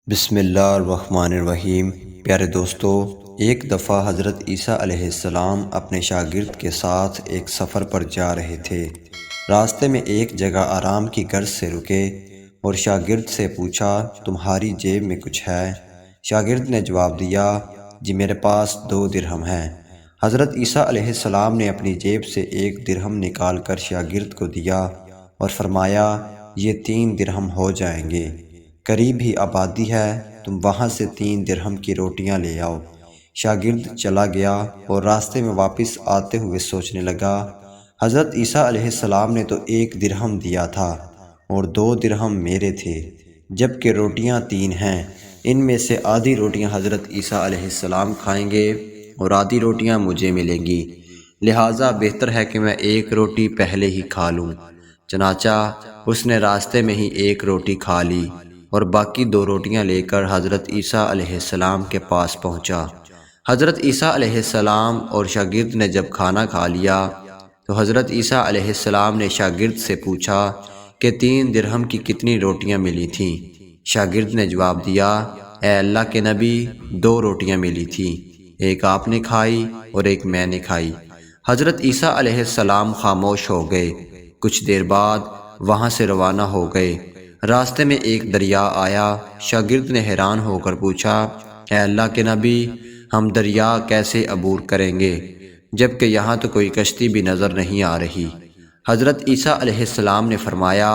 بسم اللہ الرحمن الرحیم۔ پیارے دوستو، ایک دفعہ حضرت عیسیٰ علیہ السلام اپنے شاگرد کے ساتھ ایک سفر پر جا رہے تھے۔ راستے میں ایک جگہ آرام کی غرض سے رکے اور شاگرد سے پوچھا، تمہاری جیب میں کچھ ہے؟ شاگرد نے جواب دیا، جی میرے پاس 2 درہم ہیں۔ حضرت عیسیٰ علیہ السلام نے اپنی جیب سے 1 درہم نکال کر شاگرد کو دیا اور فرمایا، یہ 3 درہم ہو جائیں گے، قریب ہی آبادی ہے، تم وہاں سے 3 درہم کی روٹیاں لے آؤ۔ شاگرد چلا گیا اور راستے میں واپس آتے ہوئے سوچنے لگا، حضرت عیسیٰ علیہ السلام نے تو 1 درہم دیا تھا اور 2 درہم میرے تھے، جبکہ روٹیاں 3 ہیں۔ ان میں سے آدھی روٹیاں حضرت عیسیٰ علیہ السلام کھائیں گے اور آدھی روٹیاں مجھے ملیں گی، لہٰذا بہتر ہے کہ میں 1 روٹی پہلے ہی کھا لوں۔ چنانچہ اس نے راستے میں ہی 1 روٹی کھا لی اور باقی 2 روٹیاں لے کر حضرت عیسیٰ علیہ السلام کے پاس پہنچا۔ حضرت عیسیٰ علیہ السلام اور شاگرد نے جب کھانا کھا لیا تو حضرت عیسیٰ علیہ السلام نے شاگرد سے پوچھا کہ 3 درہم کی کتنی روٹیاں ملی تھیں؟ شاگرد نے جواب دیا، اے اللہ کے نبی، 2 روٹیاں ملی تھیں، ایک آپ نے کھائی اور ایک میں نے کھائی۔ حضرت عیسیٰ علیہ السلام خاموش ہو گئے۔ کچھ دیر بعد وہاں سے روانہ ہو گئے۔ راستے میں ایک دریا آیا۔ شاگرد نے حیران ہو کر پوچھا، اے اللہ کے نبی، ہم دریا کیسے عبور کریں گے جبکہ یہاں تو کوئی کشتی بھی نظر نہیں آ رہی؟ حضرت عیسیٰ علیہ السلام نے فرمایا،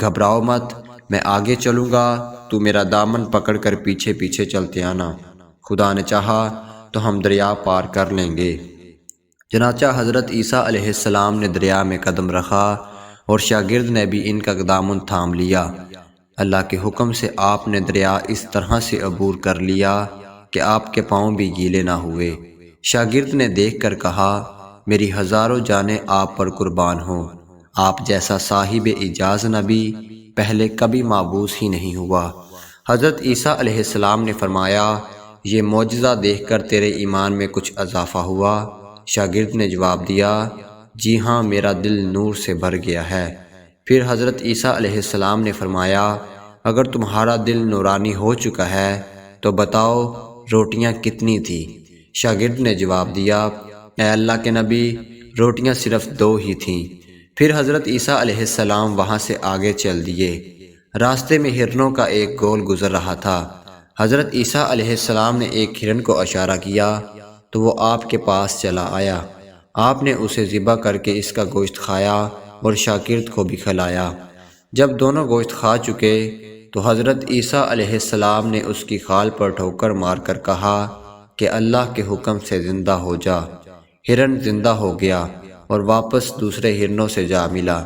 گھبراؤ مت، میں آگے چلوں گا، تو میرا دامن پکڑ کر پیچھے پیچھے چلتے آنا، خدا نے چاہا تو ہم دریا پار کر لیں گے۔ چنانچہ حضرت عیسیٰ علیہ السلام نے دریا میں قدم رکھا اور شاگرد نے بھی ان کا دامن تھام لیا۔ اللہ کے حکم سے آپ نے دریا اس طرح سے عبور کر لیا کہ آپ کے پاؤں بھی گیلے نہ ہوئے۔ شاگرد نے دیکھ کر کہا، میری ہزاروں جانیں آپ پر قربان ہوں، آپ جیسا صاحب اعجاز نبی پہلے کبھی معبوس ہی نہیں ہوا۔ حضرت عیسیٰ علیہ السلام نے فرمایا، یہ معجزہ دیکھ کر تیرے ایمان میں کچھ اضافہ ہوا؟ شاگرد نے جواب دیا، جی ہاں، میرا دل نور سے بھر گیا ہے۔ پھر حضرت عیسیٰ علیہ السلام نے فرمایا، اگر تمہارا دل نورانی ہو چکا ہے تو بتاؤ روٹیاں کتنی تھی؟ شاگرد نے جواب دیا، اے اللہ کے نبی، روٹیاں صرف 2 ہی تھیں۔ پھر حضرت عیسیٰ علیہ السلام وہاں سے آگے چل دیے۔ راستے میں ہرنوں کا ایک گول گزر رہا تھا۔ حضرت عیسیٰ علیہ السلام نے ایک ہرن کو اشارہ کیا تو وہ آپ کے پاس چلا آیا۔ آپ نے اسے ذبح کر کے اس کا گوشت کھایا اور شاگرد کو بھی کھلایا۔ جب دونوں گوشت کھا چکے تو حضرت عیسیٰ علیہ السلام نے اس کی کھال پر ٹھوکر مار کر کہا کہ اللہ کے حکم سے زندہ ہو جا۔ ہرن زندہ ہو گیا اور واپس دوسرے ہرنوں سے جا ملا۔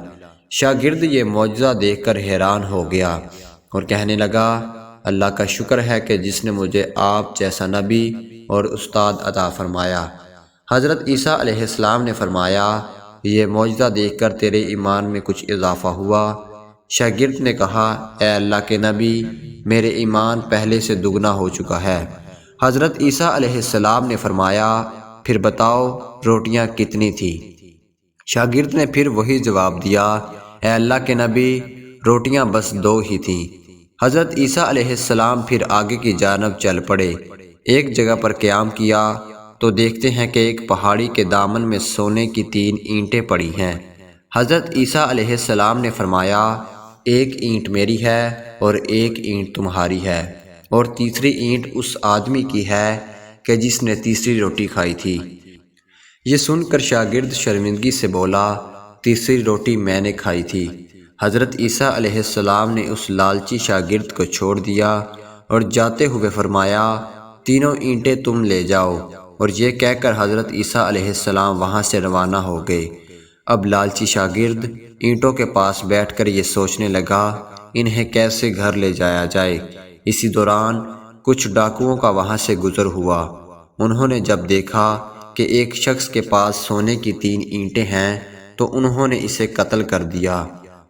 شاگرد یہ معجزہ دیکھ کر حیران ہو گیا اور کہنے لگا، اللہ کا شکر ہے کہ جس نے مجھے آپ جیسا نبی اور استاد عطا فرمایا۔ حضرت عیسیٰ علیہ السلام نے فرمایا، یہ معجزہ دیکھ کر تیرے ایمان میں کچھ اضافہ ہوا؟ شاگرد نے کہا، اے اللہ کے نبی، میرے ایمان پہلے سے دگنا ہو چکا ہے۔ حضرت عیسیٰ علیہ السلام نے فرمایا، پھر بتاؤ روٹیاں کتنی تھی؟ شاگرد نے پھر وہی جواب دیا، اے اللہ کے نبی، روٹیاں بس 2 ہی تھیں۔ حضرت عیسیٰ علیہ السلام پھر آگے کی جانب چل پڑے۔ ایک جگہ پر قیام کیا تو دیکھتے ہیں کہ ایک پہاڑی کے دامن میں سونے کی 3 اینٹیں پڑی ہیں۔ حضرت عیسیٰ علیہ السلام نے فرمایا، 1 اینٹ میری ہے اور 1 اینٹ تمہاری ہے، اور تیسری اینٹ اس آدمی کی ہے کہ جس نے تیسری روٹی کھائی تھی۔ یہ سن کر شاگرد شرمندگی سے بولا، تیسری روٹی میں نے کھائی تھی۔ حضرت عیسیٰ علیہ السلام نے اس لالچی شاگرد کو چھوڑ دیا اور جاتے ہوئے فرمایا، 3 اینٹیں تم لے جاؤ، اور یہ کہہ کر حضرت عیسیٰ علیہ السلام وہاں سے روانہ ہو گئے۔ اب لالچی شاگرد اینٹوں کے پاس بیٹھ کر یہ سوچنے لگا، انہیں کیسے گھر لے جایا جائے۔ اسی دوران کچھ ڈاکوؤں کا وہاں سے گزر ہوا۔ انہوں نے جب دیکھا کہ ایک شخص کے پاس سونے کی 3 اینٹیں ہیں تو انہوں نے اسے قتل کر دیا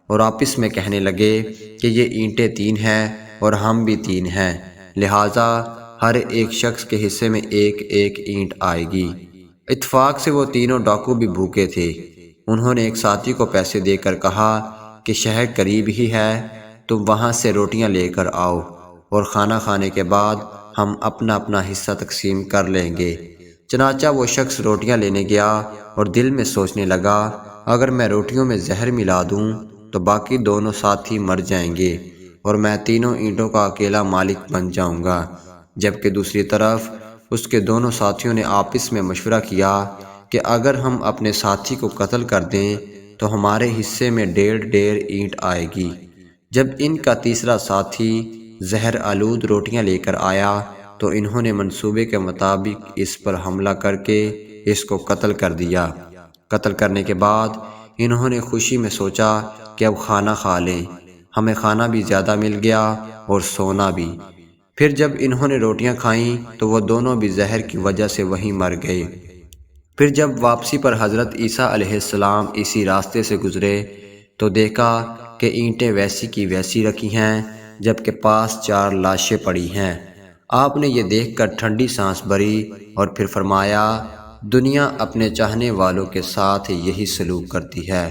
اور آپس میں کہنے لگے کہ یہ اینٹیں 3 ہیں اور ہم بھی 3 ہیں، لہٰذا ہر ایک شخص کے حصے میں 1 اینٹ آئے گی۔ اتفاق سے وہ تینوں ڈاکو بھی بھوکے تھے۔ انہوں نے ایک ساتھی کو پیسے دے کر کہا کہ شہر قریب ہی ہے، تم وہاں سے روٹیاں لے کر آؤ۔ اور کھانا کھانے کے بعد ہم اپنا اپنا حصہ تقسیم کر لیں گے۔ چنانچہ وہ شخص روٹیاں لینے گیا اور دل میں سوچنے لگا، اگر میں روٹیوں میں زہر ملا دوں تو باقی دونوں ساتھی مر جائیں گے اور میں تینوں اینٹوں کا اکیلا مالک بن جاؤں گا۔ جبکہ دوسری طرف اس کے دونوں ساتھیوں نے آپس میں مشورہ کیا کہ اگر ہم اپنے ساتھی کو قتل کر دیں تو ہمارے حصے میں 1.5 اینٹ آئے گی۔ جب ان کا تیسرا ساتھی زہر آلود روٹیاں لے کر آیا تو انہوں نے منصوبے کے مطابق اس پر حملہ کر کے اس کو قتل کر دیا۔ قتل کرنے کے بعد انہوں نے خوشی میں سوچا کہ اب کھانا کھا لیں، ہمیں کھانا بھی زیادہ مل گیا اور سونا بھی۔ پھر جب انہوں نے روٹیاں کھائیں تو وہ دونوں بھی زہر کی وجہ سے وہیں مر گئے۔ پھر جب واپسی پر حضرت عیسیٰ علیہ السلام اسی راستے سے گزرے تو دیکھا کہ اینٹیں ویسی کی ویسی رکھی ہیں جبکہ پاس 4 لاشیں پڑی ہیں۔ آپ نے یہ دیکھ کر ٹھنڈی سانس بھری اور پھر فرمایا، دنیا اپنے چاہنے والوں کے ساتھ یہی سلوک کرتی ہے۔